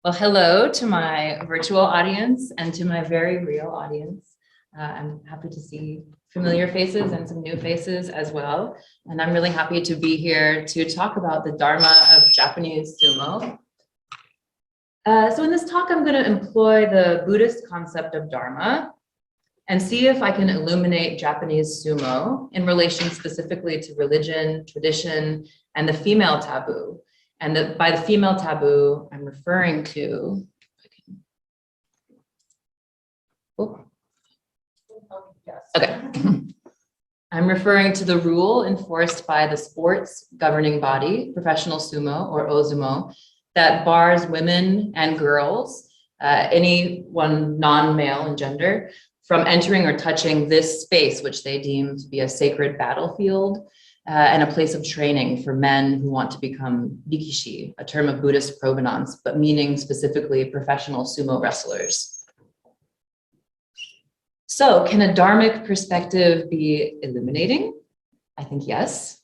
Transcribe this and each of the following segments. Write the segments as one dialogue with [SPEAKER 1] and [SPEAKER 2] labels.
[SPEAKER 1] Well, hello to my virtual audience and to my very real audience. I'm happy to see familiar faces and some new faces as well. And I'm really happy to be here to talk about the Dharma of Japanese sumo. So in this talk, I'm going to employ the Buddhist concept of Dharma and see if I can illuminate Japanese sumo in relation specifically to religion, tradition, and the female taboo. And by the female taboo, I'm referring to, okay. I'm referring to the rule enforced by the sports governing body, professional sumo or ozumo, that bars women and girls, anyone non-male in gender, from entering or touching this space, which they deem to be a sacred battlefield and a place of training for men who want to become rikishi, a term of Buddhist provenance, but meaning specifically professional sumo wrestlers. So can a dharmic perspective be illuminating? I think yes.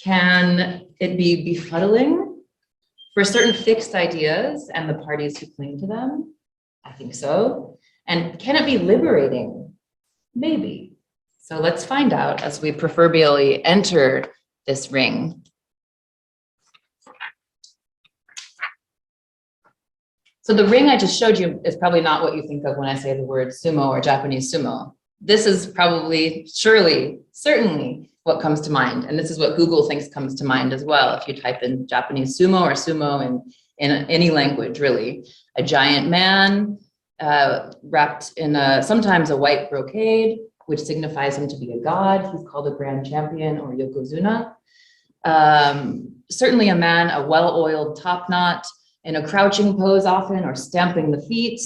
[SPEAKER 1] Can it be befuddling for certain fixed ideas and the parties who cling to them? I think so. And can it be liberating? Maybe. So let's find out as we proverbially enter this ring. So the ring I just showed you is probably not what you think of when I say the word sumo or Japanese sumo. This is probably, surely, certainly what comes to mind. And this is what Google thinks comes to mind as well. If you type in Japanese sumo or sumo in any language, really. A giant man wrapped in sometimes a white brocade, which signifies him to be a god. He's called a grand champion or yokozuna. Certainly a man, a well-oiled top knot, in a crouching pose often, or stamping the feet,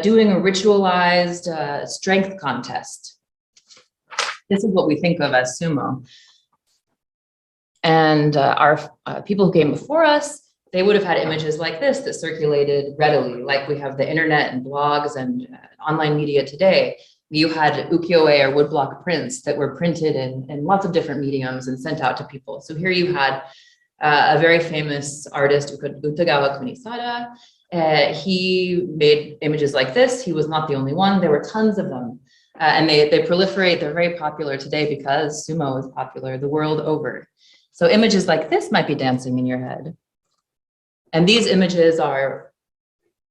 [SPEAKER 1] doing a ritualized strength contest. This is what we think of as sumo. And our people who came before us, they would have had images like this that circulated readily, like we have the internet and blogs and online media today. You had ukiyo-e or woodblock prints that were printed in lots of different mediums and sent out to people. So here you had a very famous artist, Utagawa Kunisada. He made images like this. He was not the only one. There were tons of them. And they proliferate. They're very popular today because sumo is popular the world over. So images like this might be dancing in your head. And these images are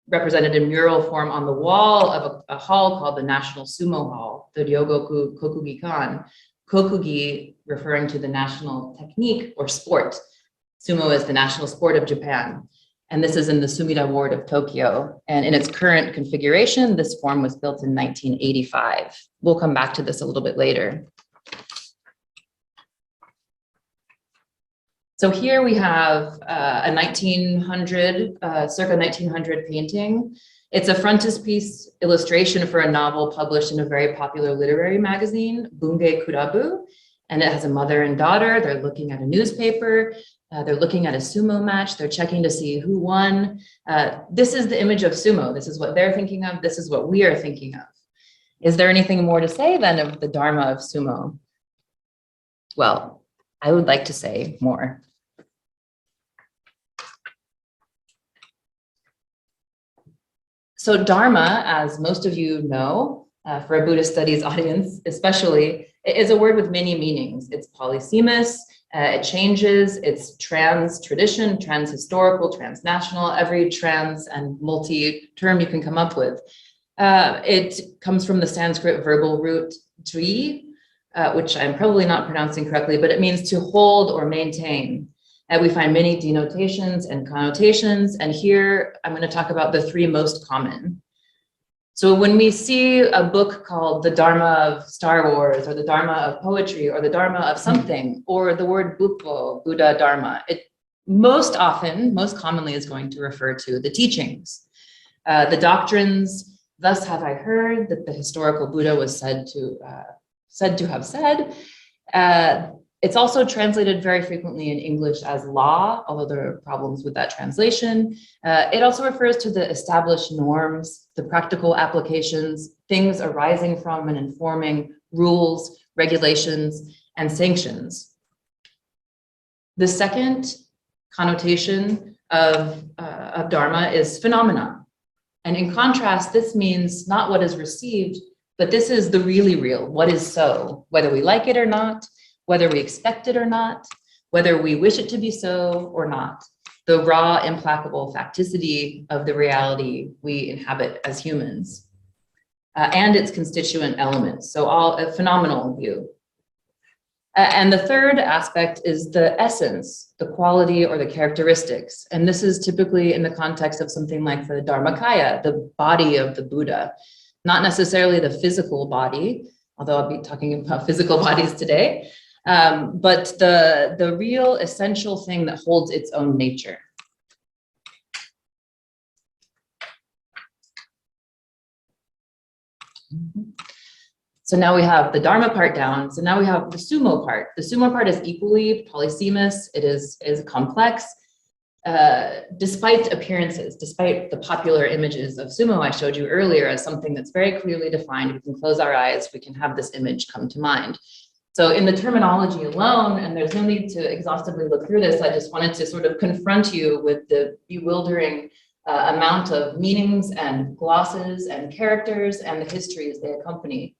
[SPEAKER 1] represented in mural form on the wall of a hall called the National Sumo Hall, the Ryogoku Kokugi-kan. Kokugi referring to the national technique or sport. Sumo is the national sport of Japan. And this is in the Sumida ward of Tokyo. And in its current configuration, this form was built in 1985. We'll come back to this a little bit later. So here we have a 1900, circa 1900 painting. It's a frontispiece illustration for a novel published in a very popular literary magazine, Bunge Kurabu. And it has a mother and daughter. They're looking at a newspaper. They're looking at a sumo match. They're checking to see who won. This is the image of sumo. This is what they're thinking of. This is what we are thinking of. Is there anything more to say then of the Dharma of sumo? Well, I would like to say more. So Dharma, as most of you know, for a Buddhist studies audience especially, is a word with many meanings. It's polysemous, it changes, it's trans-tradition, trans-historical, transnational, every trans and multi-term you can come up with. It comes from the Sanskrit verbal root tri, which I'm probably not pronouncing correctly, but it means to hold or maintain. We find many denotations and connotations, and here I'm going to talk about the three most common. So when we see a book called The Dharma of Star Wars, or The Dharma of Poetry, or The Dharma of something, or the word Buppo, Buddha Dharma, it most often, most commonly is going to refer to the teachings. The doctrines, thus have I heard, that the historical Buddha was said to have said. It's also translated very frequently in English as law, although there are problems with that translation. It also refers to the established norms, the practical applications, things arising from and informing rules, regulations, and sanctions. The second connotation of Dharma is phenomena. And in contrast, this means not what is received, but this is the really real, what is so, whether we like it or not, whether we expect it or not, whether we wish it to be so or not, the raw, implacable facticity of the reality we inhabit as humans, and its constituent elements. So all a phenomenal view. And the third aspect is the essence, the quality or the characteristics. And this is typically in the context of something like the Dharmakaya, the body of the Buddha, not necessarily the physical body, although I'll be talking about physical bodies today, but the real essential thing that holds its own nature. So now we have the Dharma part down. So now we have the Sumo part. The Sumo part is equally polysemous. It is complex, despite appearances, despite the popular images of sumo I showed you earlier as something that's very clearly defined. We can close our eyes, we can have this image come to mind. So in the terminology alone, and there's no need to exhaustively look through this, I just wanted to sort of confront you with the bewildering amount of meanings and glosses and characters and the histories they accompany.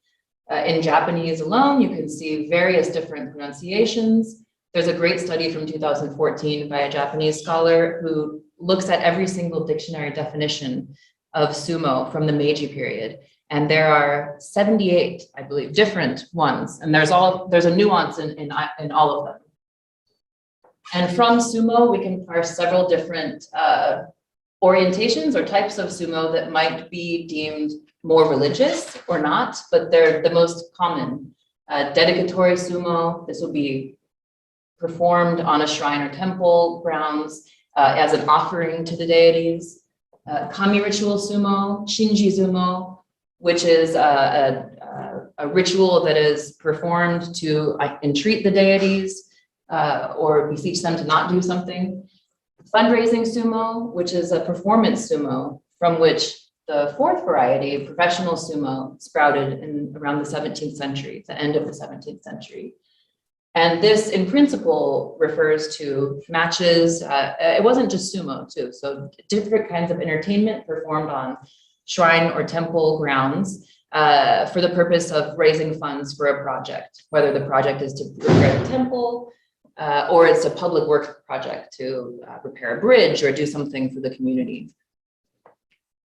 [SPEAKER 1] In Japanese alone, you can see various different pronunciations. There's a great study from 2014 by a Japanese scholar who looks at every single dictionary definition of sumo from the Meiji period. And there are 78, I believe, different ones. And there's a nuance in all of them. And from sumo, we can parse several different orientations or types of sumo that might be deemed more religious or not, but they're the most common. Dedicatory sumo, this will be performed on a shrine or temple grounds as an offering to the deities. Kami ritual sumo, shinji sumo, which is a ritual that is performed to entreat the deities or beseech them to not do something. Fundraising sumo, which is a performance sumo from which the fourth variety, professional sumo, sprouted in around the 17th century, the end of the 17th century. And this, in principle, refers to matches. It wasn't just sumo, too. So different kinds of entertainment performed on shrine or temple grounds for the purpose of raising funds for a project, whether the project is to repair the temple or it's a public works project to repair a bridge or do something for the community.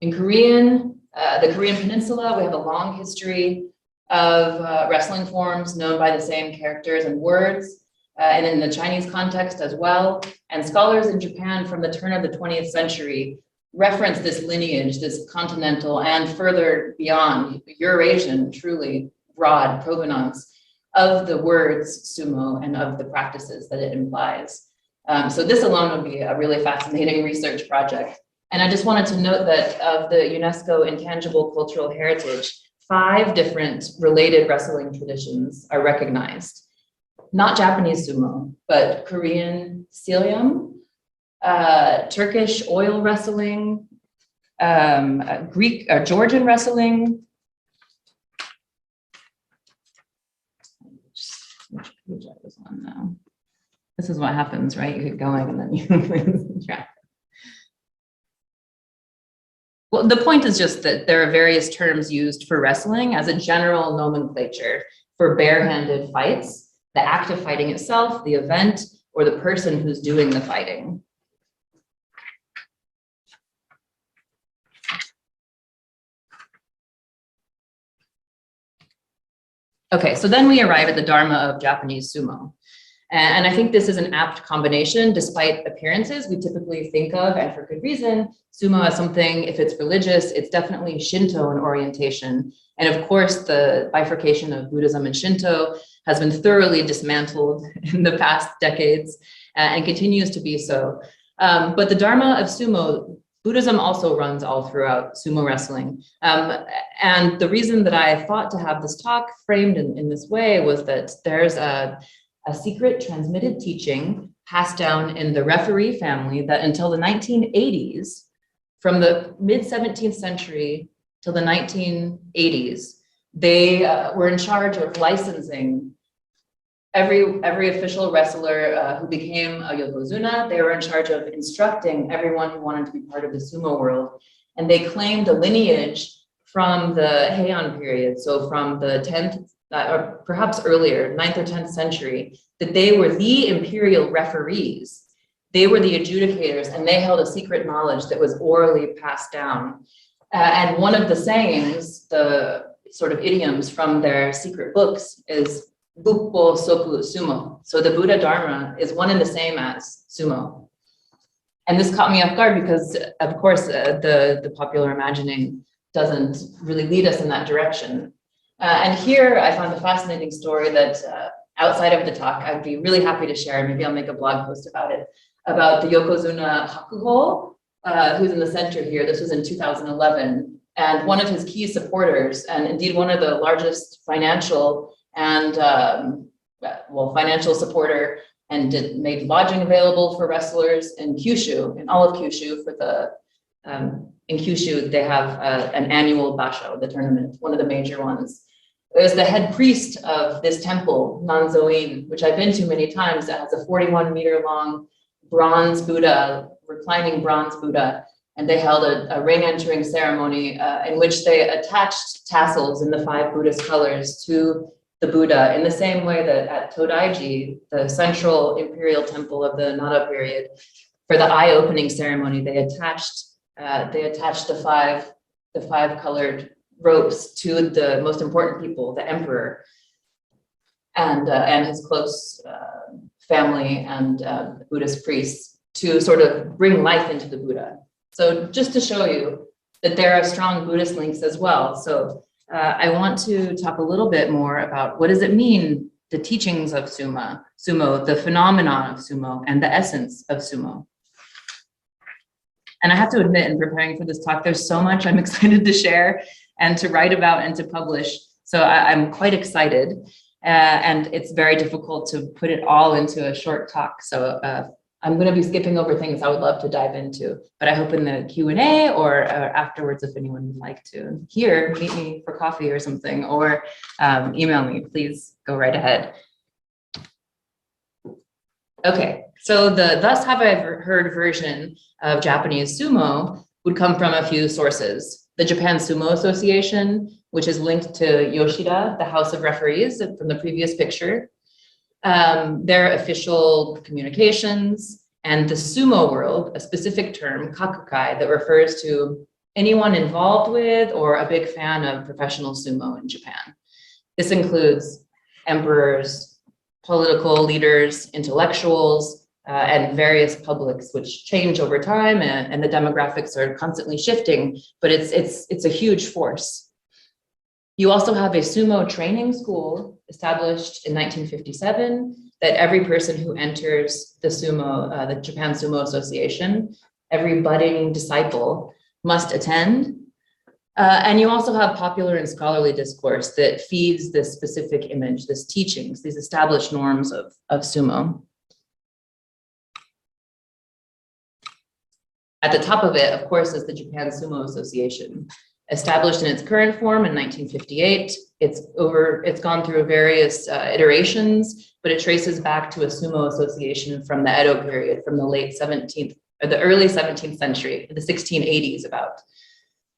[SPEAKER 1] In Korean, the Korean Peninsula, we have a long history of wrestling forms known by the same characters and words, and in the Chinese context as well. And scholars in Japan from the turn of the 20th century reference this lineage, this continental and further beyond Eurasian, truly broad provenance of the words sumo and of the practices that it implies. So this alone would be a really fascinating research project. And I just wanted to note that of the UNESCO Intangible Cultural Heritage, 5 different related wrestling traditions are recognized. Not Japanese sumo, but Korean Seollyeom, Turkish oil wrestling, Greek, Georgian wrestling. Which page I was on now? This is what happens, right? You get going and then you lose track. Well, the point is just that there are various terms used for wrestling as a general nomenclature for barehanded fights, the act of fighting itself, the event, or the person who's doing the fighting. Okay, so then we arrive at the Dharma of Japanese sumo. And I think this is an apt combination. Despite appearances, we typically think of, and for good reason, sumo as something, if it's religious, it's definitely Shinto in orientation. And of course, the bifurcation of Buddhism and Shinto has been thoroughly dismantled in the past decades and continues to be so. But the Dharma of sumo, Buddhism also runs all throughout sumo wrestling. And the reason that I thought to have this talk framed in this way was that there's a secret transmitted teaching passed down in the referee family that until the 1980s, from the mid-17th century till the 1980s, they were in charge of licensing every official wrestler who became a yokozuna, they were in charge of instructing everyone who wanted to be part of the sumo world. And they claimed a lineage from the Heian period, so from the 10th, or perhaps earlier, 9th or 10th century, that they were the imperial referees. They were the adjudicators, and they held a secret knowledge that was orally passed down. And one of the sayings, the sort of idioms from their secret books is Buppo Soku Sumo. So the Buddha Dharma is one and the same as sumo. And this caught me off guard because, of course, the popular imagining doesn't really lead us in that direction. And here I found a fascinating story that outside of the talk, I'd be really happy to share. Maybe I'll make a blog post about it, about the Yokozuna Hakuho, who's in the center here. This was in 2011. And one of his key supporters, and indeed one of the largest financial and financial supporter, and made lodging available for wrestlers in Kyushu, in all of Kyushu. For the in Kyushu, they have an annual basho, the tournament, one of the major ones. It was the head priest of this temple, Nanzoin, which I've been to many times. It has a 41-meter long bronze Buddha, reclining bronze Buddha, and they held a ring entering ceremony in which they attached tassels in the 5 Buddhist colors to the Buddha, in the same way that at Todaiji, the central imperial temple of the Nara period, for the eye-opening ceremony, they attached the five colored ropes to the most important people, the emperor, and his close family and Buddhist priests, to sort of bring life into the Buddha. So just to show you that there are strong Buddhist links as well. So I want to talk a little bit more about what does it mean, the teachings of sumo, the phenomenon of sumo, and the essence of sumo. And I have to admit, in preparing for this talk, there's so much I'm excited to share and to write about and to publish. So I'm quite excited. And it's very difficult to put it all into a short talk. So I'm going to be skipping over things I would love to dive into, but I hope in the Q&A or afterwards, if anyone would like to meet me for coffee or something, or email me, please go right ahead. Okay, so the thus have I heard version of Japanese sumo would come from a few sources. The Japan Sumo Association, which is linked to Yoshida, the House of Referees from the previous picture. Their official communications, and the sumo world, a specific term, kakukai, that refers to anyone involved with or a big fan of professional sumo in Japan. This includes emperors, political leaders, intellectuals, and various publics, which change over time, and the demographics are constantly shifting, but it's a huge force. You also have a sumo training school established in 1957 that every person who enters the Japan Sumo Association, every budding disciple must attend. And you also have popular and scholarly discourse that feeds this specific image, this teachings, these established norms of sumo. At the top of it, of course, is the Japan Sumo Association. Established in its current form in 1958, it's gone through various iterations, but it traces back to a sumo association from the Edo period, from the late 17th or the early 17th century, the 1680s about,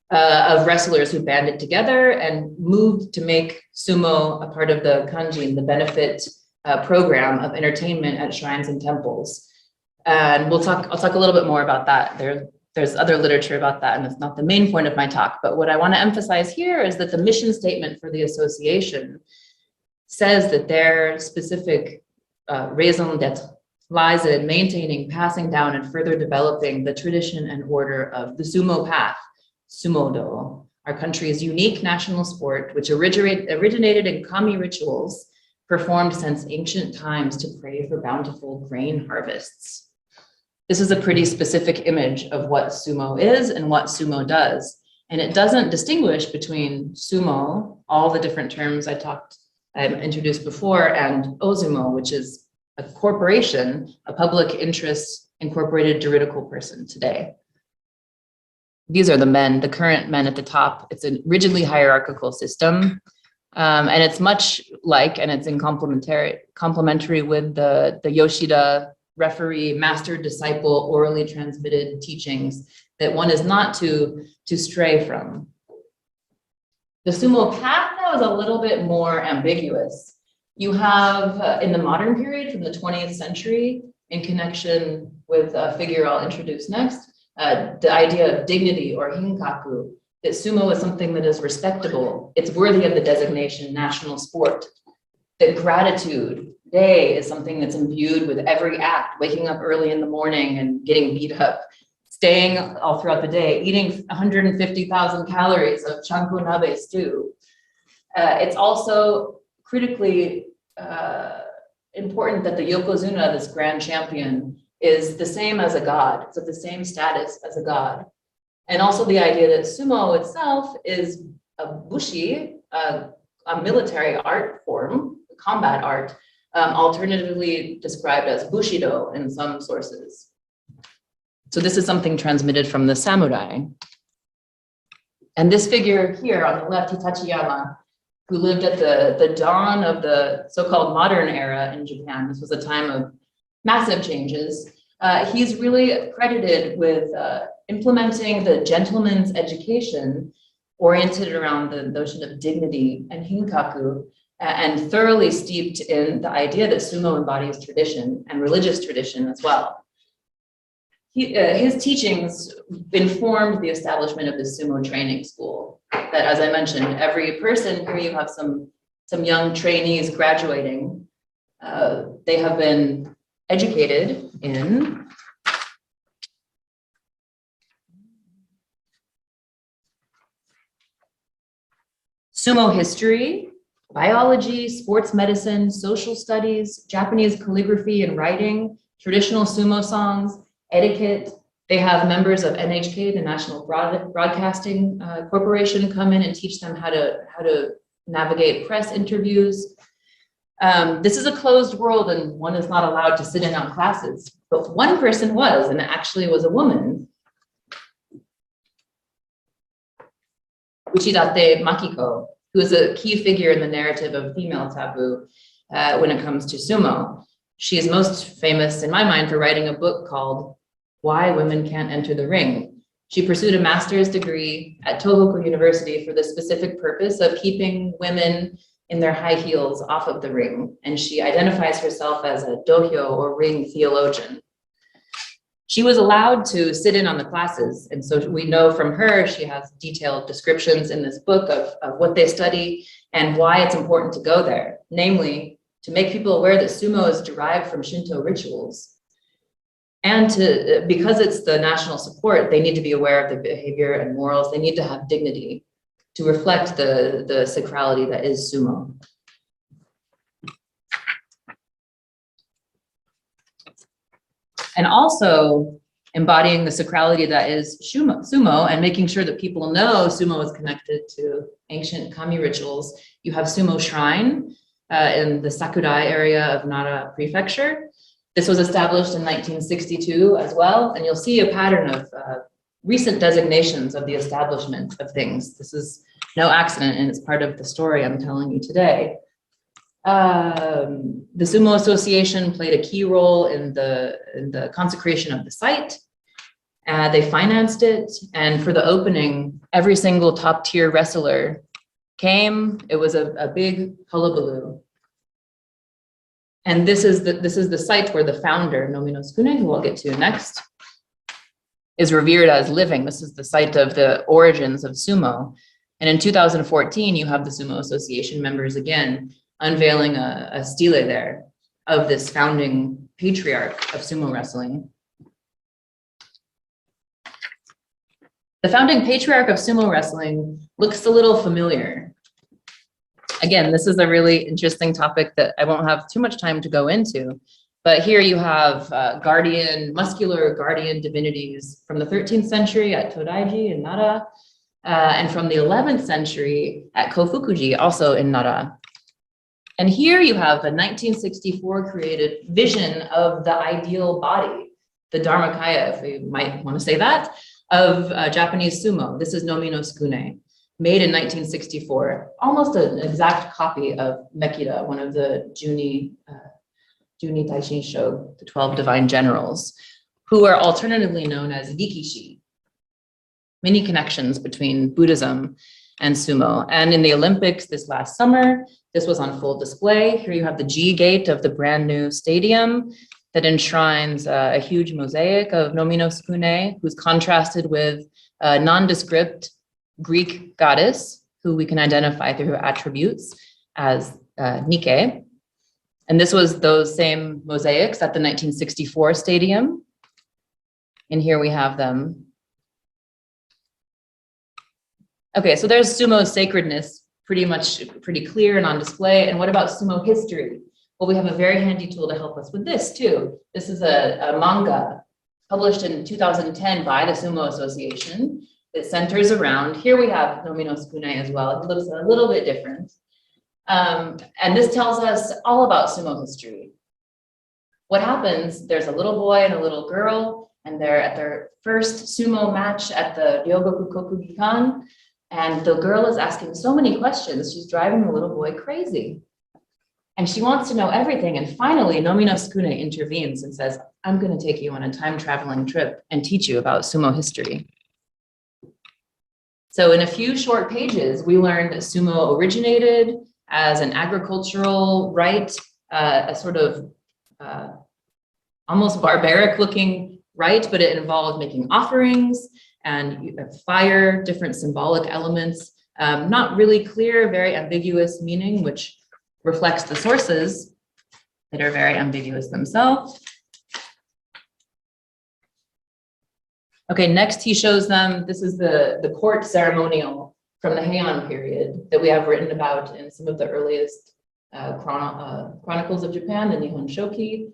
[SPEAKER 1] of wrestlers who banded together and moved to make sumo a part of the kanjin, the benefit program of entertainment at shrines and temples. And I'll talk a little bit more about that. There's other literature about that, and it's not the main point of my talk. But what I want to emphasize here is that the mission statement for the association says that their specific raison d'etre lies in maintaining, passing down, and further developing the tradition and order of the sumo path, sumo-do, our country's unique national sport, which originated in kami rituals performed since ancient times to pray for bountiful grain harvests. This is a pretty specific image of what sumo is and what sumo does. And it doesn't distinguish between sumo, all the different terms I introduced before, and ozumo, which is a corporation, a public interest incorporated juridical person today. These are the men, the current men at the top. It's a rigidly hierarchical system. And it's much like, and it's in complementary with the Yoshida referee, master disciple, orally transmitted teachings that one is not to stray from. The sumo path now is a little bit more ambiguous. You have in the modern period from the 20th century, in connection with a figure I'll introduce next, the idea of dignity or hinkaku, that sumo is something that is respectable. It's worthy of the designation national sport. That gratitude day is something that's imbued with every act, waking up early in the morning and getting beat up, staying all throughout the day, eating 150,000 calories of chanko nabe stew. It's also critically important that the yokozuna, this grand champion, is the same as a god. It's of the same status as a god. And also the idea that sumo itself is a bushi, a military art form, combat art, alternatively described as bushido in some sources. So this is something transmitted from the samurai. And this figure here on the left, Hitachiyama, who lived at the dawn of the so-called modern era in Japan. This was a time of massive changes. He's really credited with implementing the gentleman's education oriented around the notion of dignity and hinkaku, and thoroughly steeped in the idea that sumo embodies tradition and religious tradition as well. His teachings informed the establishment of the sumo training school. That, as I mentioned, every person here, you have some young trainees graduating. They have been educated in sumo history, biology, sports medicine, social studies, Japanese calligraphy and writing, traditional sumo songs, etiquette. They have members of NHK, the National Broadcasting Corporation, come in and teach them how to navigate press interviews. This is a closed world and one is not allowed to sit in on classes, but one person was, and it actually was a woman, Uchidate Makiko, who is a key figure in the narrative of female taboo when it comes to sumo. She is most famous in my mind for writing a book called Why Women Can't Enter the Ring. She pursued a master's degree at Tohoku University for the specific purpose of keeping women in their high heels off of the ring. And she identifies herself as a dohyo or ring theologian. She was allowed to sit in on the classes. And so we know from her, she has detailed descriptions in this book of what they study and why it's important to go there. Namely, to make people aware that sumo is derived from Shinto rituals. And because it's the national support, they need to be aware of the behavior and morals. They need to have dignity to reflect the sacrality that is sumo. And also embodying the sacrality that is sumo and making sure that people know sumo is connected to ancient kami rituals. You have Sumo Shrine in the Sakurai area of Nara Prefecture. This was established in 1962 as well, and you'll see a pattern of recent designations of the establishment of things. This is no accident, and it's part of the story I'm telling you today. The Sumo Association played a key role in the consecration of the site. They financed it, and for the opening, every single top-tier wrestler came. It was a big hullabaloo. And this is the site where the founder, Nomino Sukune, who I'll get to next, is revered as living. This is the site of the origins of sumo. And in 2014, you have the Sumo Association members again unveiling a stele there of this founding patriarch of sumo wrestling. The founding patriarch of sumo wrestling looks a little familiar. Again, this is a really interesting topic that I won't have too much time to go into, but here you have muscular guardian divinities from the 13th century at Todaiji in Nara, and from the 11th century at Kofukuji, also in Nara. And here you have a 1964 created vision of the ideal body, the Dharmakaya, if we might want to say that, of Japanese sumo. This is Nomino Sukune. made in 1964, almost an exact copy of Mekida, one of the Juni Daishinsho, the 12 divine generals, who are alternatively known as Rikishi. Many connections between Buddhism and sumo. And in the Olympics this last summer, this was on full display. Here you have the G gate of the brand new stadium that enshrines a huge mosaic of Nomi-no-Sukune, who's contrasted with a nondescript Greek goddess, who we can identify through her attributes as Nike. And this was those same mosaics at the 1964 stadium. And here we have them. Okay, so there's sumo's sacredness, pretty clear and on display. And what about sumo history? Well, we have a very handy tool to help us with this too. This is a manga published in 2010 by the Sumo Association. It centers around, here we have Nomi-no-Sukune as well. It looks a little bit different. And this tells us all about sumo history. What happens, there's a little boy and a little girl, and they're at their first sumo match at the Ryogoku Kokugikan, and the girl is asking so many questions, she's driving the little boy crazy. And she wants to know everything, and finally Nomi-no-Sukune intervenes and says, I'm gonna take you on a time-traveling trip and teach you about sumo history. So in a few short pages, we learned that sumo originated as an agricultural rite, a sort of almost barbaric looking rite, but it involved making offerings and fire, different symbolic elements, not really clear, very ambiguous meaning, which reflects the sources that are very ambiguous themselves. Okay, next he shows them, this is the court ceremonial from the Heian period that we have written about in some of the earliest chronicles of Japan, the Nihon Shoki.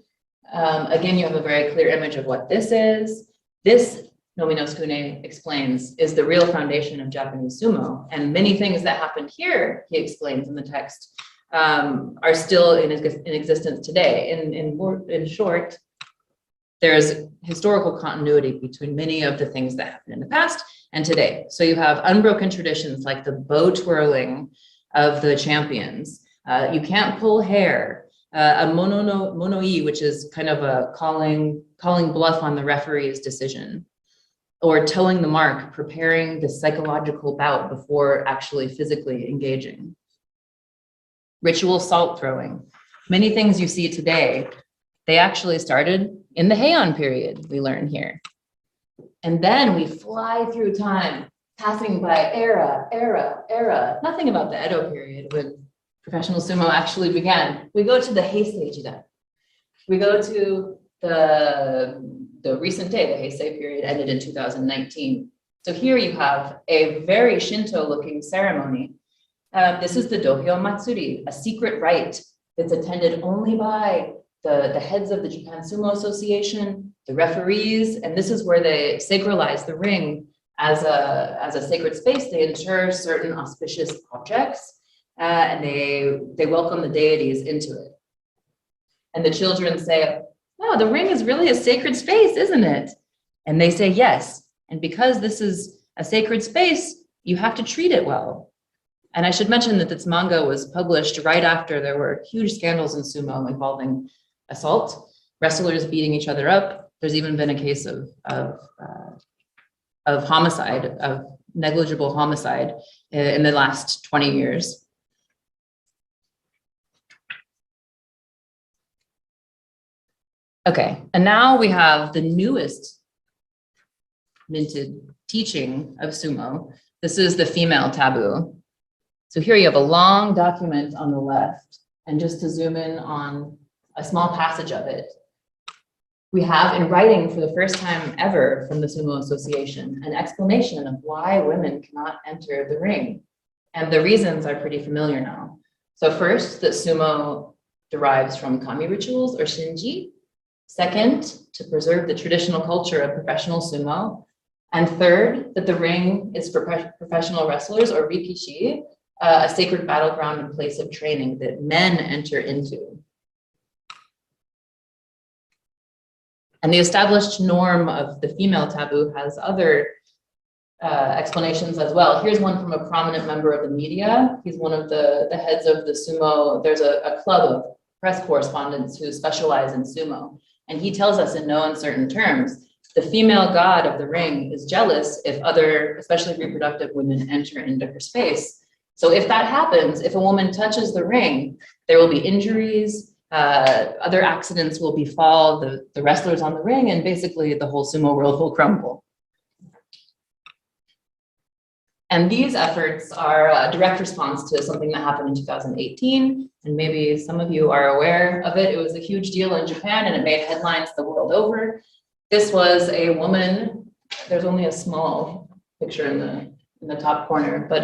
[SPEAKER 1] Again, you have a very clear image of what this is. This, Nomi-no-Sukune explains, is the real foundation of Japanese sumo. And many things that happened here, he explains in the text, are still in existence today. In short, there's historical continuity between many of the things that happened in the past and today. So you have unbroken traditions like the bow twirling of the champions. You can't pull hair. A monoi, which is kind of a calling bluff on the referee's decision, or towing the mark, preparing the psychological bout before actually physically engaging. Ritual salt throwing. Many things you see today, they actually started in the Heian period, we learn here. And then we fly through time, passing by era. Nothing about the Edo period when professional sumo actually began. We go to the Heisei Jidai. We go to the recent day, the Heisei period ended in 2019. So here you have a very Shinto-looking ceremony. This is the Dohyo Matsuri, a secret rite that's attended only by the heads of the Japan Sumo Association, the referees, and this is where they sacralize the ring as a sacred space. They ensure certain auspicious objects, and they welcome the deities into it. And the children say, "No, the ring is really a sacred space, isn't it?" And they say, "Yes. And because this is a sacred space, you have to treat it well." And I should mention that this manga was published right after there were huge scandals in sumo involving assault, wrestlers beating each other up. There's even been a case of homicide, of negligible homicide in the last 20 years. Okay, and now we have the newest minted teaching of sumo. This is the female taboo. So here you have a long document on the left, and just to zoom in on a small passage of it, we have in writing for the first time ever from the Sumo Association, an explanation of why women cannot enter the ring. And the reasons are pretty familiar now. So first, that sumo derives from kami rituals or shinji. Second, to preserve the traditional culture of professional sumo. And third, that the ring is for professional wrestlers or rikishi, a sacred battleground and place of training that men enter into. And the established norm of the female taboo has other explanations as well. Here's one from a prominent member of the media. He's one of the heads of the sumo. There's a club of press correspondents who specialize in sumo. And he tells us in no uncertain terms, the female god of the ring is jealous if other, especially reproductive women, enter into her space. So if that happens, if a woman touches the ring, there will be injuries, other accidents will befall the wrestlers on the ring, and basically the whole sumo world will crumble. And these efforts are a direct response to something that happened in 2018. And maybe some of you are aware of it. It was a huge deal in Japan and it made headlines the world over. This was a woman, there's only a small picture in the top corner, but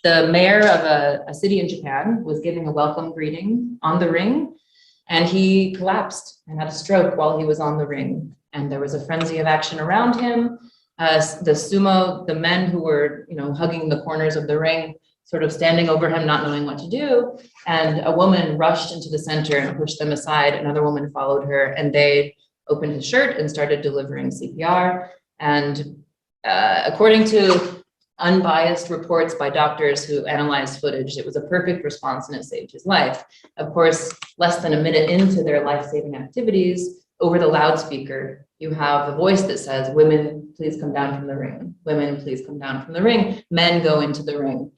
[SPEAKER 1] the mayor of a city in Japan was giving a welcome greeting on the ring, and he collapsed and had a stroke while he was on the ring. And there was a frenzy of action around him. The men who were, hugging the corners of the ring, sort of standing over him, not knowing what to do. And a woman rushed into the center and pushed them aside. Another woman followed her, and they opened his shirt and started delivering CPR. And according to unbiased reports by doctors who analyzed footage, it was a perfect response and it saved his life. Of course, less than a minute into their life-saving activities, over the loudspeaker, you have a voice that says, "Women, please come down from the ring. Women, please come down from the ring. Men, go into the ring,"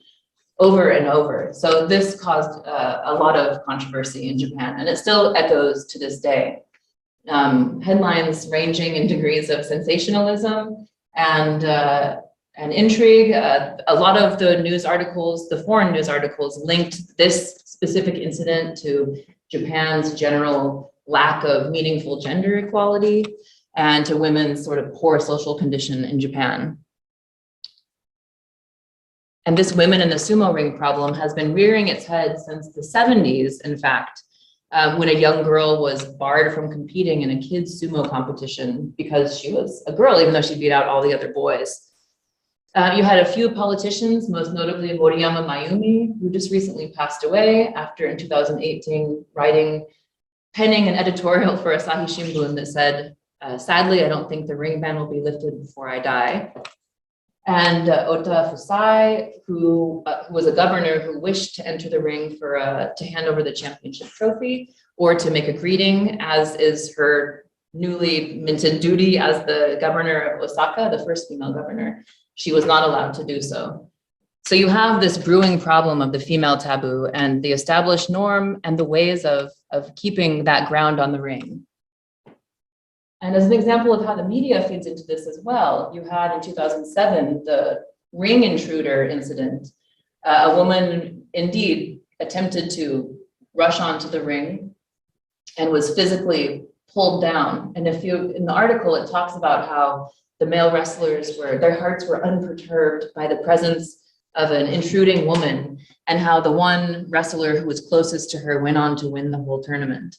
[SPEAKER 1] over and over. So this caused a lot of controversy in Japan, and it still echoes to this day. Headlines ranging in degrees of sensationalism and intrigue. A lot of the news articles, the foreign news articles, linked this specific incident to Japan's general lack of meaningful gender equality and to women's sort of poor social condition in Japan. And this women in the sumo ring problem has been rearing its head since the 70s, in fact, when a young girl was barred from competing in a kids' sumo competition because she was a girl, even though she beat out all the other boys. You had a few politicians, most notably Moriyama Mayumi, who just recently passed away after in 2018 penning an editorial for Asahi Shimbun that said, "Sadly, I don't think the ring ban will be lifted before I die." And Ota Fusai, who was a governor who wished to enter the ring to hand over the championship trophy or to make a greeting, as is her newly minted duty as the governor of Osaka, the first female governor. She was not allowed to do so. So you have this brewing problem of the female taboo and the established norm and the ways of keeping that ground on the ring. And as an example of how the media feeds into this as well, you had in 2007, the ring intruder incident. A woman indeed attempted to rush onto the ring and was physically pulled down. And in the article, it talks about how the male wrestlers their hearts were unperturbed by the presence of an intruding woman, and how the one wrestler who was closest to her went on to win the whole tournament.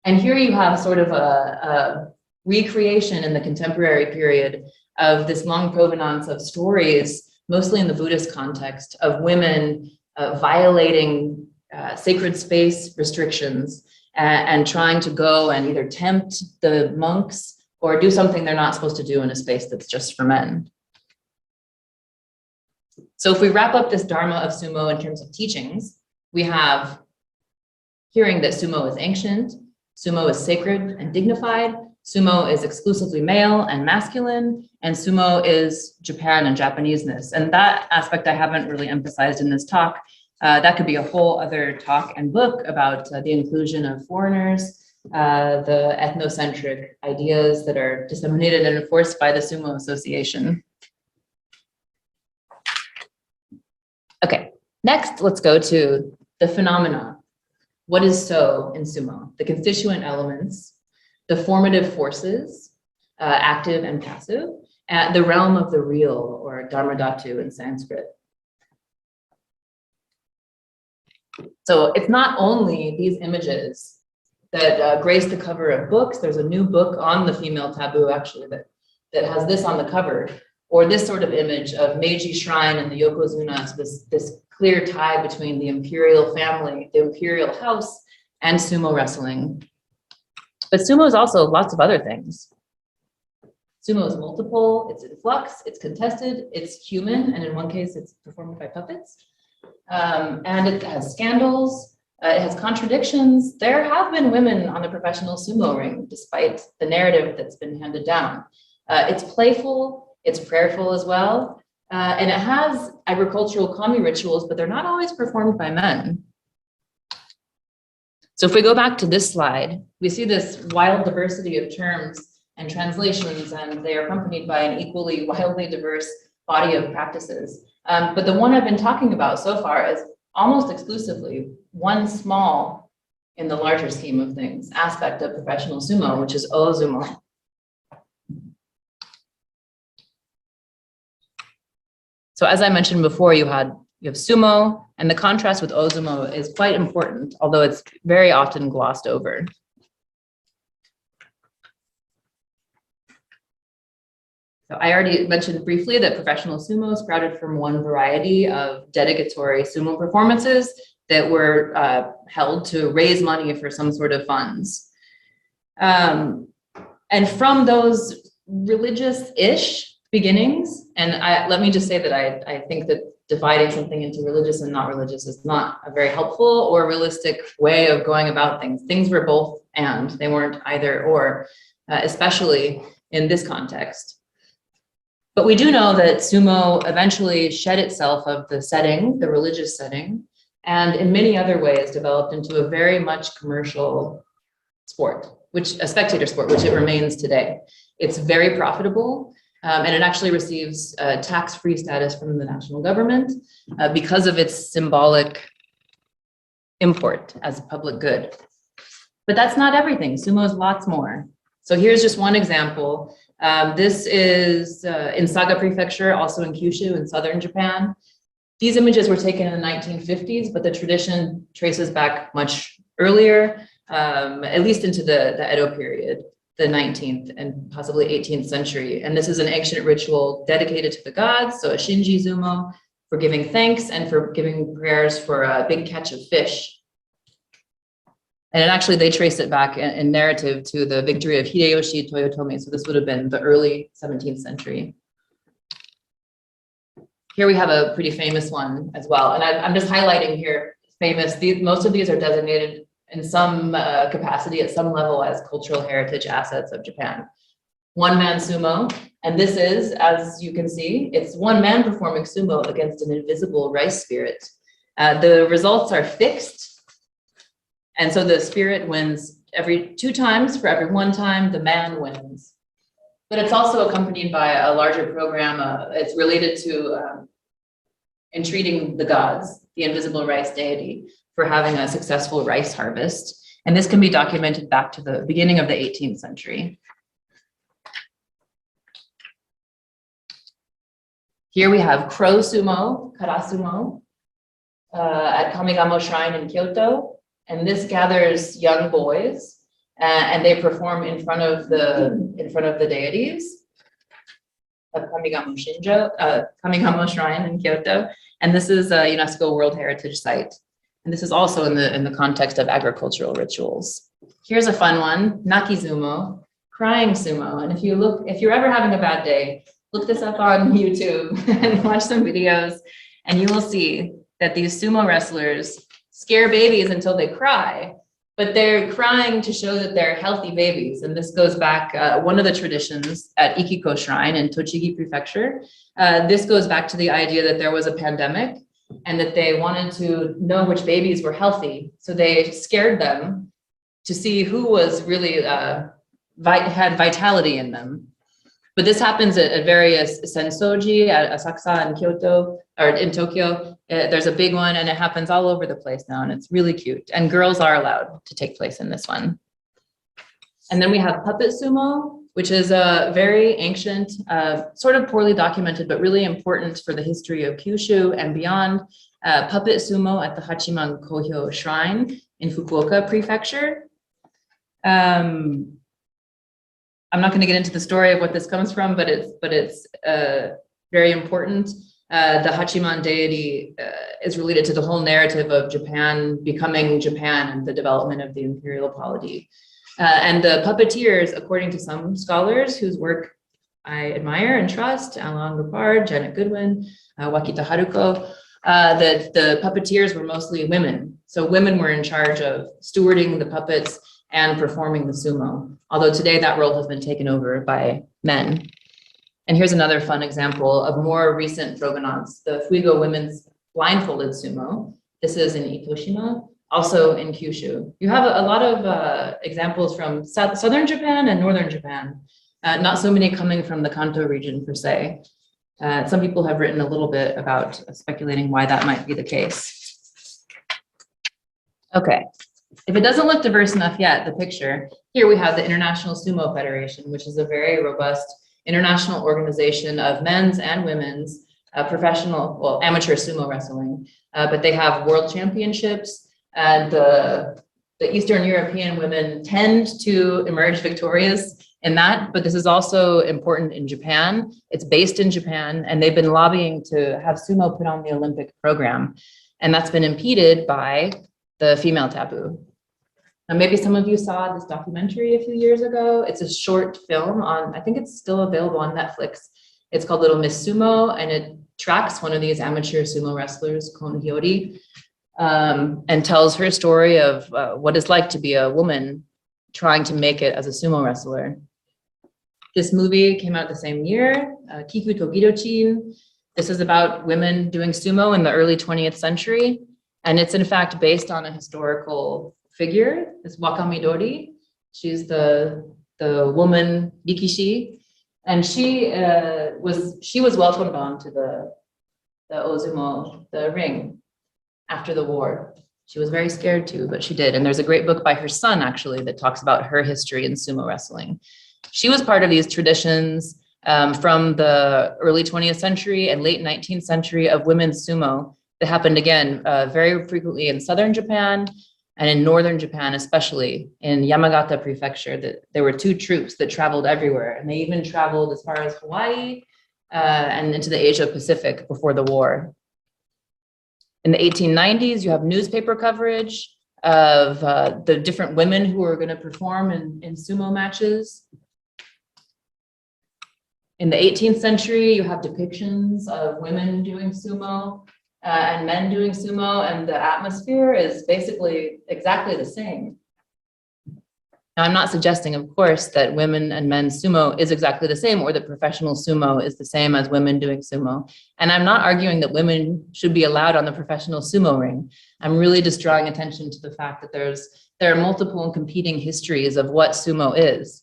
[SPEAKER 1] And here you have sort of a recreation in the contemporary period of this long provenance of stories, mostly in the Buddhist context, of women violating sacred space restrictions and trying to go and either tempt the monks or do something they're not supposed to do in a space that's just for men. So if we wrap up this Dharma of Sumo in terms of teachings, we have hearing that sumo is ancient, sumo is sacred and dignified, sumo is exclusively male and masculine, and sumo is Japan and Japaneseness. And that aspect I haven't really emphasized in this talk. That could be a whole other talk and book about the inclusion of foreigners, the ethnocentric ideas that are disseminated and enforced by the Sumo Association. Okay, next let's go to the phenomena. What is so in sumo? The constituent elements, the formative forces, active and passive, the realm of the real, or dharma dhatu in Sanskrit. So it's not only these images that grace the cover of books. There's a new book on the female taboo, actually, that has this on the cover, or this sort of image of Meiji Shrine and the Yokozuna, this clear tie between the imperial family, the imperial house, and sumo wrestling. But sumo is also lots of other things. Sumo is multiple, it's in flux, it's contested, it's human, and in one case, it's performed by puppets. And it has scandals, it has contradictions. There have been women on the professional sumo ring, despite the narrative that's been handed down. It's playful, it's prayerful as well, and it has agricultural kami rituals, but they're not always performed by men. So if we go back to this slide, we see this wild diversity of terms and translations, and they are accompanied by an equally wildly diverse body of practices. But the one I've been talking about so far is almost exclusively one small, in the larger scheme of things, aspect of professional sumo, which is ozumo. So as I mentioned before, you have sumo, and the contrast with ozumo is quite important, although it's very often glossed over. So I already mentioned briefly that professional sumo sprouted from one variety of dedicatory sumo performances that were held to raise money for some sort of funds. And from those religious-ish beginnings, and let me just say that I think that dividing something into religious and not religious is not a very helpful or realistic way of going about things. Things were both and, they weren't either or, especially in this context. But we do know that sumo eventually shed itself of the setting, the religious setting, and in many other ways developed into a very much commercial sport, a spectator sport, which it remains today. It's very profitable, and it actually receives tax-free status from the national government because of its symbolic import as a public good. But that's not everything. Sumo is lots more. So here's just one example. This is in Saga Prefecture, also in Kyushu in southern Japan. These images were taken in the 1950s, but the tradition traces back much earlier, at least into the Edo period, the 19th and possibly 18th century. And this is an ancient ritual dedicated to the gods, so a Shinji Zumo, for giving thanks and for giving prayers for a big catch of fish. And actually, they trace it back in narrative to the victory of Hideyoshi Toyotomi. So this would have been the early 17th century. Here we have a pretty famous one as well. And I'm just highlighting here famous. Most of these are designated in some capacity at some level as cultural heritage assets of Japan. One-man sumo. And this is, as you can see, it's one man performing sumo against an invisible rice spirit. The results are fixed. And so the spirit wins every 2 times. For every 1 time, the man wins. But it's also accompanied by a larger program. It's related to entreating the gods, the invisible rice deity, for having a successful rice harvest. And this can be documented back to the beginning of the 18th century. Here we have crow sumo, karasumo, at Kamigamo Shrine in Kyoto. And this gathers young boys, and they perform in front of the deities of Kamigamo Shrine in Kyoto. And this is a UNESCO World Heritage Site. And this is also in the context of agricultural rituals. Here's a fun one, Nakizumo, crying sumo. And if you're ever having a bad day, look this up on YouTube and watch some videos, and you will see that these sumo wrestlers scare babies until they cry, but they're crying to show that they're healthy babies. And this goes back, one of the traditions at Ikiko Shrine in Tochigi Prefecture. This goes back to the idea that there was a pandemic and that they wanted to know which babies were healthy. So they scared them to see who was really had vitality in them. But this happens at various sensoji, at Asakusa in Kyoto, or in Tokyo. There's a big one, and it happens all over the place now, and it's really cute. And girls are allowed to take place in this one. And then we have puppet sumo, which is a very ancient, sort of poorly documented, but really important for the history of Kyushu and beyond. Puppet sumo at the Hachiman Kohyo Shrine in Fukuoka Prefecture. I'm not going to get into the story of what this comes from, but it's very important. The Hachiman deity is related to the whole narrative of Japan becoming Japan and the development of the imperial polity. And the puppeteers, according to some scholars whose work I admire and trust, Alain Lepard, Janet Goodwin, Wakita Haruko. The puppeteers were mostly women. So women were in charge of stewarding the puppets and performing the sumo. Although today that role has been taken over by men. And here's another fun example of more recent provenance, the Fuigo women's blindfolded sumo. This is in Itoshima, also in Kyushu. You have a lot of examples from southern Japan and northern Japan, not so many coming from the Kanto region per se. Some people have written a little bit about speculating why that might be the case. Okay, if it doesn't look diverse enough yet, the picture, here we have the International Sumo Federation, which is a very robust international organization of men's and women's professional, well, amateur sumo wrestling, but they have world championships, and the Eastern European women tend to emerge victorious in that, but this is also important in Japan. It's based in Japan, and they've been lobbying to have sumo put on the Olympic program, and that's been impeded by the female taboo. Now, maybe some of you saw this documentary a few years ago. It's a short film on, I think it's still available on Netflix. It's called Little Miss Sumo, and it tracks one of these amateur sumo wrestlers, Kon Hyori, and tells her story of what it's like to be a woman trying to make it as a sumo wrestler. This movie came out the same year, Kiku Togirochin. This is about women doing sumo in the early 20th century. And it's in fact based on a historical figure, this Wakamidori. She's the woman Rikishi, and she was welcomed on to the Ozumo, the ring, after the war. She was very scared too, but she did. And there's a great book by her son actually that talks about her history in sumo wrestling. She was part of these traditions from the early 20th century and late 19th century of women's sumo that happened again very frequently in southern Japan and in northern Japan, especially in Yamagata Prefecture. That there were two troops that traveled everywhere, and they even traveled as far as Hawaii and into the Asia Pacific before the war. In the 1890s, you have newspaper coverage of the different women who were going to perform in sumo matches. In the 18th century, you have depictions of women doing sumo and men doing sumo, and the atmosphere is basically exactly the same. Now, I'm not suggesting, of course, that women and men's sumo is exactly the same, or that professional sumo is the same as women doing sumo. And I'm not arguing that women should be allowed on the professional sumo ring. I'm really just drawing attention to the fact that there are multiple and competing histories of what sumo is.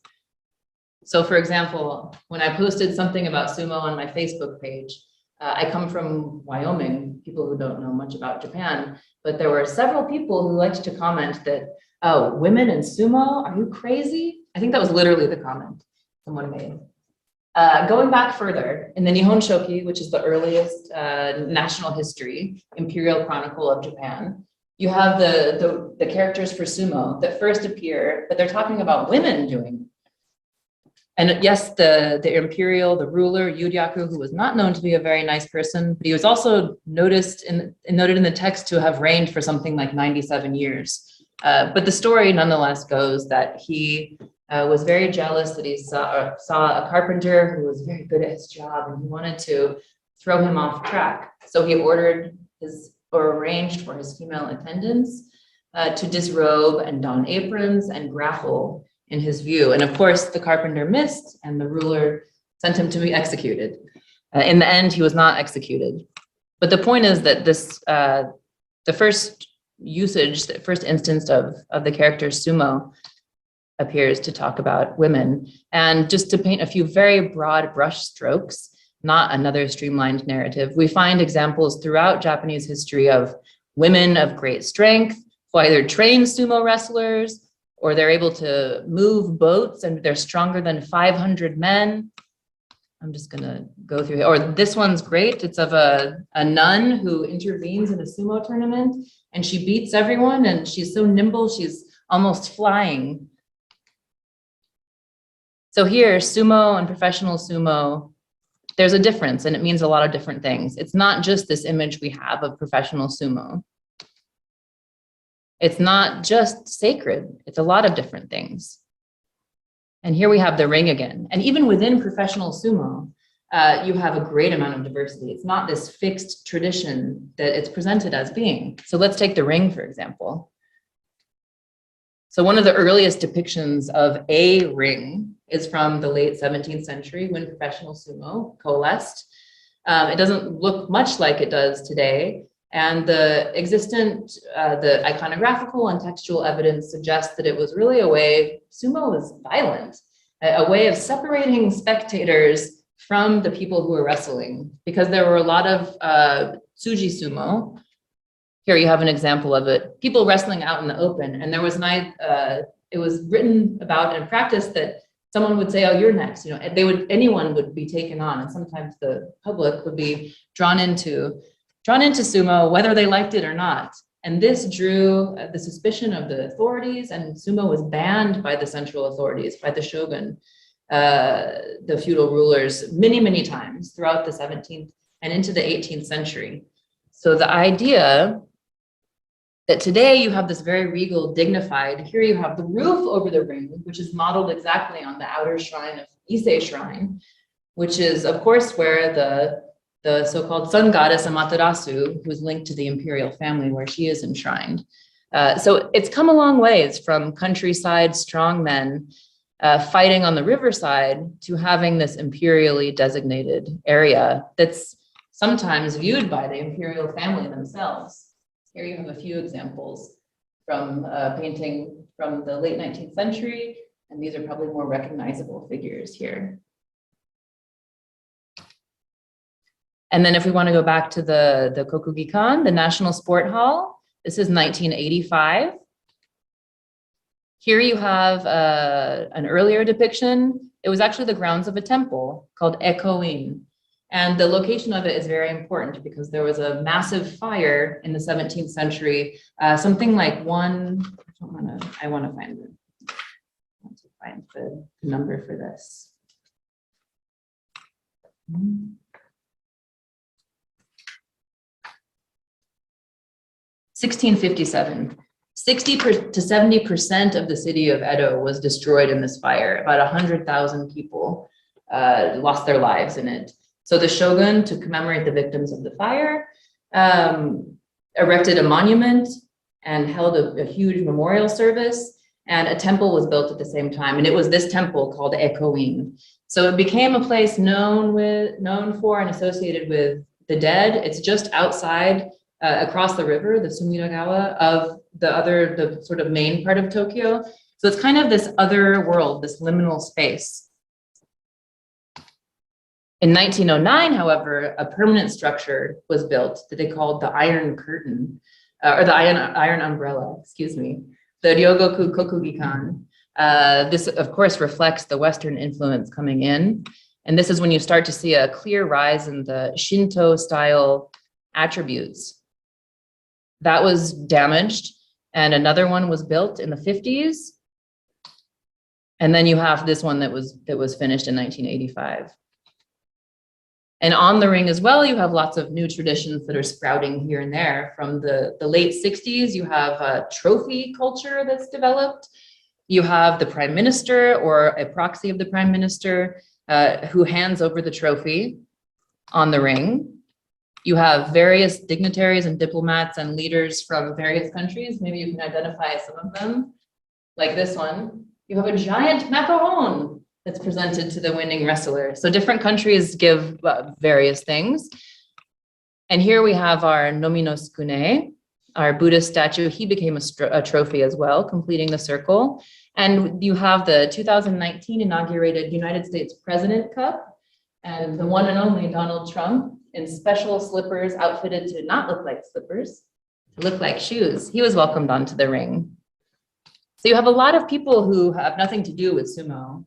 [SPEAKER 1] So for example, when I posted something about sumo on my Facebook page, I come from Wyoming, people who don't know much about Japan, but there were several people who liked to comment that, oh, women in sumo, are you crazy? I think that was literally the comment someone made. Going back further, in the Nihon Shoki, which is the earliest national history, Imperial Chronicle of Japan, you have the characters for sumo that first appear, but they're talking about women doing it. And yes, the ruler, Yuryaku, who was not known to be a very nice person, but he was also noted in the text to have reigned for something like 97 years. But the story nonetheless goes that he was very jealous that he saw a carpenter who was very good at his job, and he wanted to throw him off track. So he arranged for his female attendants to disrobe and don aprons and grapple in his view. And of course, the carpenter missed, and the ruler sent him to be executed. In the end, he was not executed. But the point is that the first instance of the character sumo appears to talk about women. And just to paint a few very broad brush strokes, not another streamlined narrative, we find examples throughout Japanese history of women of great strength who either train sumo wrestlers, or they're able to move boats and they're stronger than 500 men. I'm just gonna go through here. Or this one's great. It's of a nun who intervenes in a sumo tournament, and she beats everyone, and she's so nimble, she's almost flying. So here, sumo and professional sumo, there's a difference, and it means a lot of different things. It's not just this image we have of professional sumo. It's not just sacred. It's a lot of different things. And here we have the ring again. And even within professional sumo, you have a great amount of diversity. It's not this fixed tradition that it's presented as being. So let's take the ring, for example. So one of the earliest depictions of a ring is from the late 17th century when professional sumo coalesced. It doesn't look much like it does today. And the iconographical and textual evidence suggests that it was really a way, sumo was violent, a way of separating spectators from the people who were wrestling, because there were a lot of tsuji sumo. Here you have an example of it, people wrestling out in the open. And there was it was written about in practice that someone would say, oh, you're next. You know, anyone would be taken on. And sometimes the public would be drawn into sumo, whether they liked it or not. And this drew the suspicion of the authorities, and sumo was banned by the central authorities, by the shogun, the feudal rulers, many, many times throughout the 17th and into the 18th century. So the idea that today you have this very regal, dignified, here you have the roof over the ring, which is modeled exactly on the outer shrine of Ise Shrine, which is, of course, where the so-called sun goddess Amaterasu, who's linked to the imperial family where she is enshrined. So it's come a long ways from countryside strong men fighting on the riverside to having this imperially designated area that's sometimes viewed by the imperial family themselves. Here you have a few examples from painting from the late 19th century, and these are probably more recognizable figures here. And then if we want to go back to the Kokugikan, the National Sport Hall, this is 1985. Here you have an earlier depiction. It was actually the grounds of a temple called Ekoin. And the location of it is very important because there was a massive fire in the 17th century, something like I want to find the number for this. 1657. 60 to 70% of the city of Edo was destroyed in this fire. About 100,000 people lost their lives in it. So the shogun, to commemorate the victims of the fire, erected a monument and held a huge memorial service, and a temple was built at the same time. And it was this temple called Ekoin. So it became a place known for and associated with the dead. It's just outside, across the river, the Sumiragawa, of the sort of main part of Tokyo. So it's kind of this other world, this liminal space. In 1909, however, a permanent structure was built that they called the Iron Curtain, or the Iron Umbrella, excuse me, the Ryogoku Kokugikan. This, of course, reflects the Western influence coming in. And this is when you start to see a clear rise in the Shinto-style attributes. That was damaged, and another one was built in the 50s. And then you have this one that was finished in 1985. And on the ring as well, you have lots of new traditions that are sprouting here and there. From the late 60s, you have a trophy culture that's developed. You have the prime minister or a proxy of the prime minister who hands over the trophy on the ring. You have various dignitaries and diplomats and leaders from various countries. Maybe you can identify some of them, like this one. You have a giant macaron that's presented to the winning wrestler. So different countries give various things. And here we have our Nominosukune, our Buddhist statue. He became a trophy as well, completing the circle. And you have the 2019 inaugurated United States President Cup, and the one and only Donald Trump in special slippers outfitted to not look like slippers, to look like shoes. He was welcomed onto the ring. So you have a lot of people who have nothing to do with sumo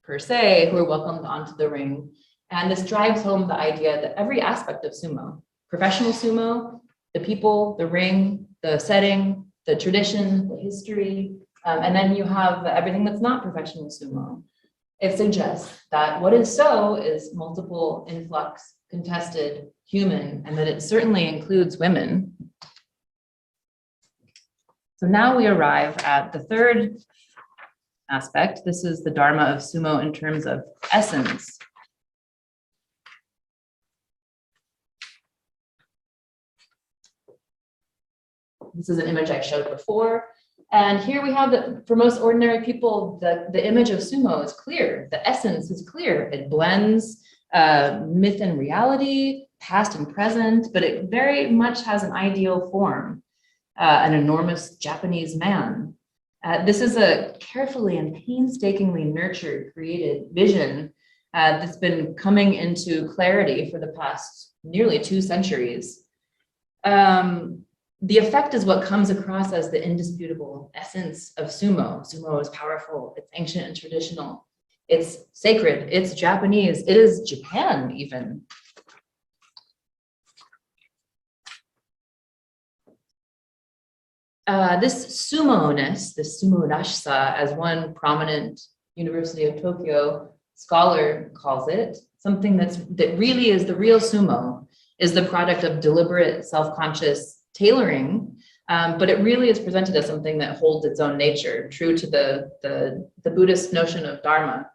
[SPEAKER 1] per se, who are welcomed onto the ring. And this drives home the idea that every aspect of sumo, professional sumo, the people, the ring, the setting, the tradition, the history, and then you have everything that's not professional sumo. It suggests that what is so is multiple, influx, contested, human, and that it certainly includes women. So now we arrive at the third aspect. This is the Dharma of Sumo in terms of essence. This is an image I showed before. And here we have that for most ordinary people, the image of sumo is clear. The essence is clear. It blends myth and reality, past and present, but it very much has an ideal form, an enormous Japanese man. This is a carefully and painstakingly nurtured, created vision that's been coming into clarity for the past nearly 2 centuries. The effect is what comes across as the indisputable essence of sumo. Sumo is powerful, it's ancient and traditional, it's sacred, it's Japanese, it is Japan even. This sumo-ness, this sumo-rashisa, as one prominent University of Tokyo scholar calls it, something that really is the real sumo, is the product of deliberate, self-conscious tailoring, but it really is presented as something that holds its own nature, true to the Buddhist notion of Dharma.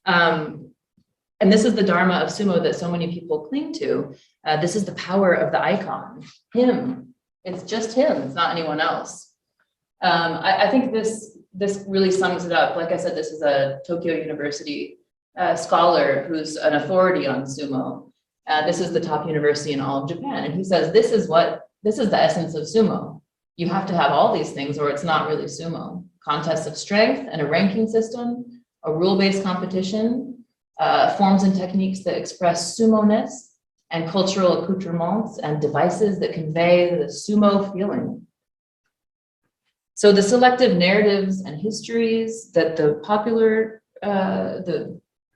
[SPEAKER 1] And this is the Dharma of Sumo that so many people cling to. This is the power of the icon, him. It's just him, it's not anyone else. I think this really sums it up. Like I said, this is a Tokyo University scholar who's an authority on sumo. This is the top university in all of Japan. And he says, this is the essence of sumo. You have to have all these things or it's not really sumo. Contests of strength and a ranking system, a rule-based competition, forms and techniques that express sumo-ness, and cultural accoutrements and devices that convey the sumo feeling. So the selective narratives and histories that the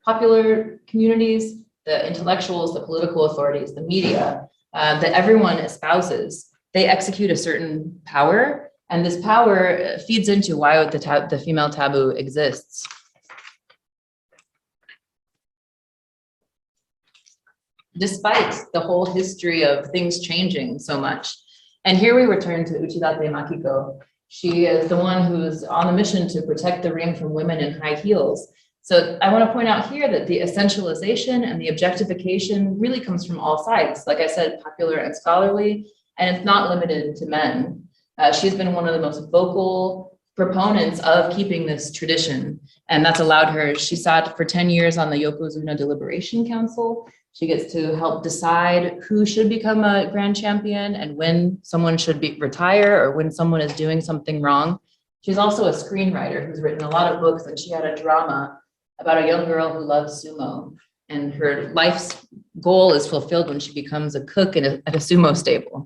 [SPEAKER 1] popular communities, the intellectuals, the political authorities, the media, that everyone espouses, they execute a certain power, and this power feeds into why the female taboo exists. Despite the whole history of things changing so much. And here we return to Uchidate Makiko. She is the one who's on a mission to protect the ring from women in high heels. So I want to point out here that the essentialization and the objectification really comes from all sides. Like I said, popular and scholarly, and it's not limited to men. She's been one of the most vocal proponents of keeping this tradition, and that's allowed her. She sat for 10 years on the Yokozuna Deliberation Council. She gets to help decide who should become a grand champion and when someone should retire or when someone is doing something wrong. She's also a screenwriter who's written a lot of books, and she had a drama about a young girl who loves sumo, and her life's goal is fulfilled when she becomes a cook at a sumo stable.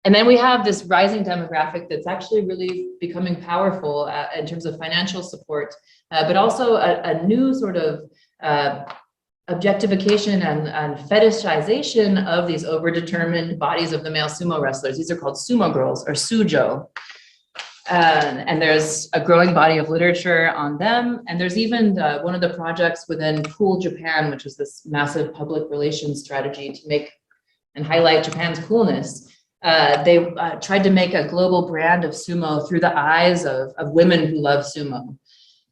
[SPEAKER 1] And then we have this rising demographic that's actually really becoming powerful in terms of financial support, but also a new sort of objectification and fetishization of these overdetermined bodies of the male sumo wrestlers. These are called sumo girls or sujo. And there's a growing body of literature on them. And there's even one of the projects within Cool Japan, which was this massive public relations strategy to make and highlight Japan's coolness. They tried to make a global brand of sumo through the eyes of women who love sumo.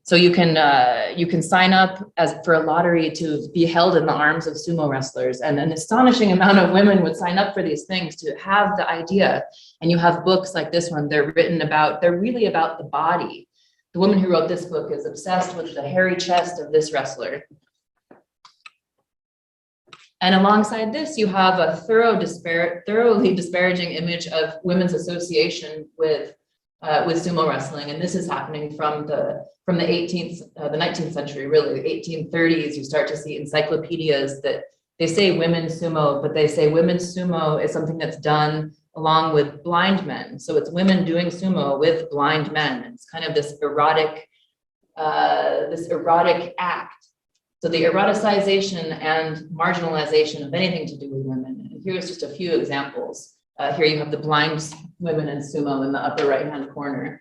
[SPEAKER 1] So you can sign up for a lottery to be held in the arms of sumo wrestlers, and an astonishing amount of women would sign up for these things to have the idea. And you have books like this one. They're really about the body. The woman who wrote this book is obsessed with the hairy chest of this wrestler. And alongside this, you have a thoroughly disparaging image of women's association with sumo wrestling, and this is happening from the 19th century, really, the 1830s. You start to see encyclopedias that they say women's sumo, but they say women's sumo is something that's done along with blind men. So it's women doing sumo with blind men. It's kind of this erotic act. So the eroticization and marginalization of anything to do with women. And here's just a few examples. Here you have the blind women in sumo in the upper right-hand corner.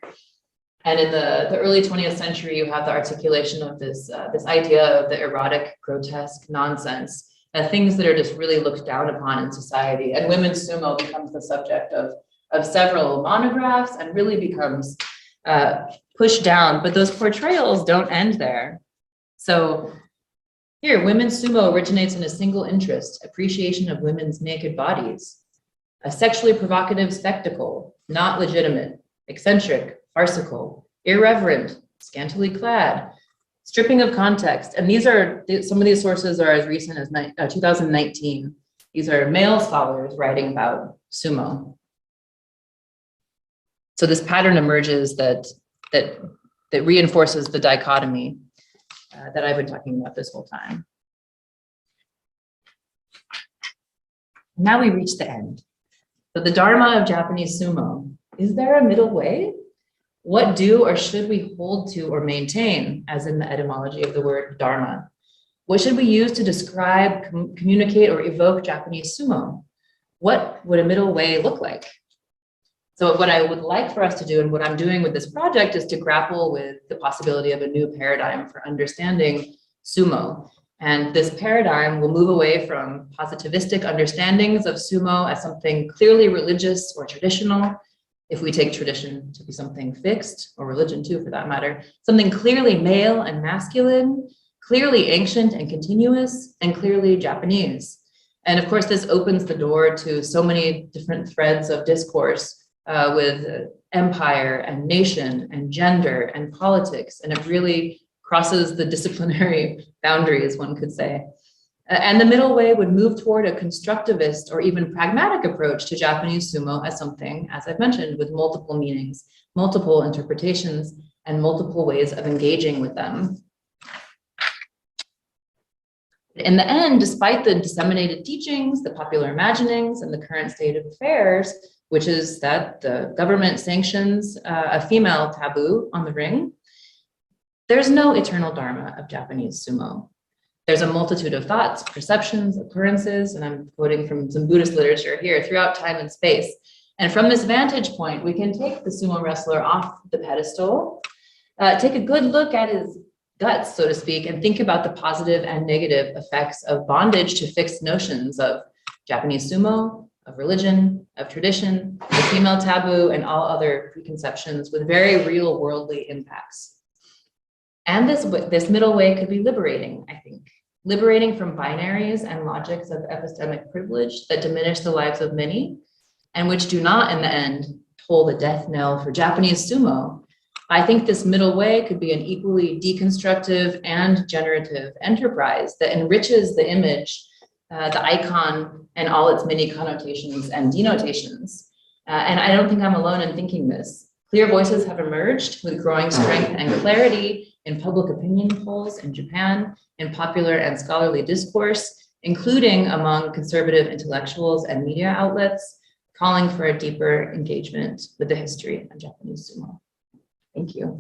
[SPEAKER 1] And in the early 20th century, you have the articulation of this idea of the erotic, grotesque nonsense, things that are just really looked down upon in society. And women's sumo becomes the subject of several monographs and really becomes pushed down, but those portrayals don't end there. So here, women's sumo originates in a single interest, appreciation of women's naked bodies. A sexually provocative spectacle, not legitimate, eccentric, farcical, irreverent, scantily clad, stripping of context. And these are, some of these sources are as recent as 2019. These are male scholars writing about sumo. So this pattern emerges that reinforces the dichotomy that I've been talking about this whole time. Now we reach the end. So the Dharma of Japanese sumo. Is there a middle way? What do or should we hold to or maintain, as in the etymology of the word Dharma? What should we use to describe, communicate, or evoke Japanese sumo? What would a middle way look like? So what I would like for us to do, and what I'm doing with this project, is to grapple with the possibility of a new paradigm for understanding sumo. And this paradigm will move away from positivistic understandings of sumo as something clearly religious or traditional, if we take tradition to be something fixed, or religion too for that matter, something clearly male and masculine, clearly ancient and continuous, and clearly Japanese. And of course, this opens the door to so many different threads of discourse with empire and nation and gender and politics, and it really crosses the disciplinary boundaries, one could say. And the middle way would move toward a constructivist or even pragmatic approach to Japanese sumo as something, as I've mentioned, with multiple meanings, multiple interpretations, and multiple ways of engaging with them. In the end, despite the disseminated teachings, the popular imaginings, and the current state of affairs, which is that the government sanctions a female taboo on the ring, there's no eternal Dharma of Japanese sumo. There's a multitude of thoughts, perceptions, occurrences, and I'm quoting from some Buddhist literature here, throughout time and space. And from this vantage point, we can take the sumo wrestler off the pedestal, take a good look at his guts, so to speak, and think about the positive and negative effects of bondage to fixed notions of Japanese sumo, of religion, of tradition, the female taboo, and all other preconceptions with very real worldly impacts. And this middle way could be liberating, I think. Liberating from binaries and logics of epistemic privilege that diminish the lives of many, and which do not, in the end, toll the death knell for Japanese sumo. I think this middle way could be an equally deconstructive and generative enterprise that enriches the image, the icon, and all its many connotations and denotations. And I don't think I'm alone in thinking this. Clear voices have emerged with growing strength and clarity in public opinion polls in Japan, in popular and scholarly discourse, including among conservative intellectuals and media outlets, calling for a deeper engagement with the history of Japanese sumo. Thank you.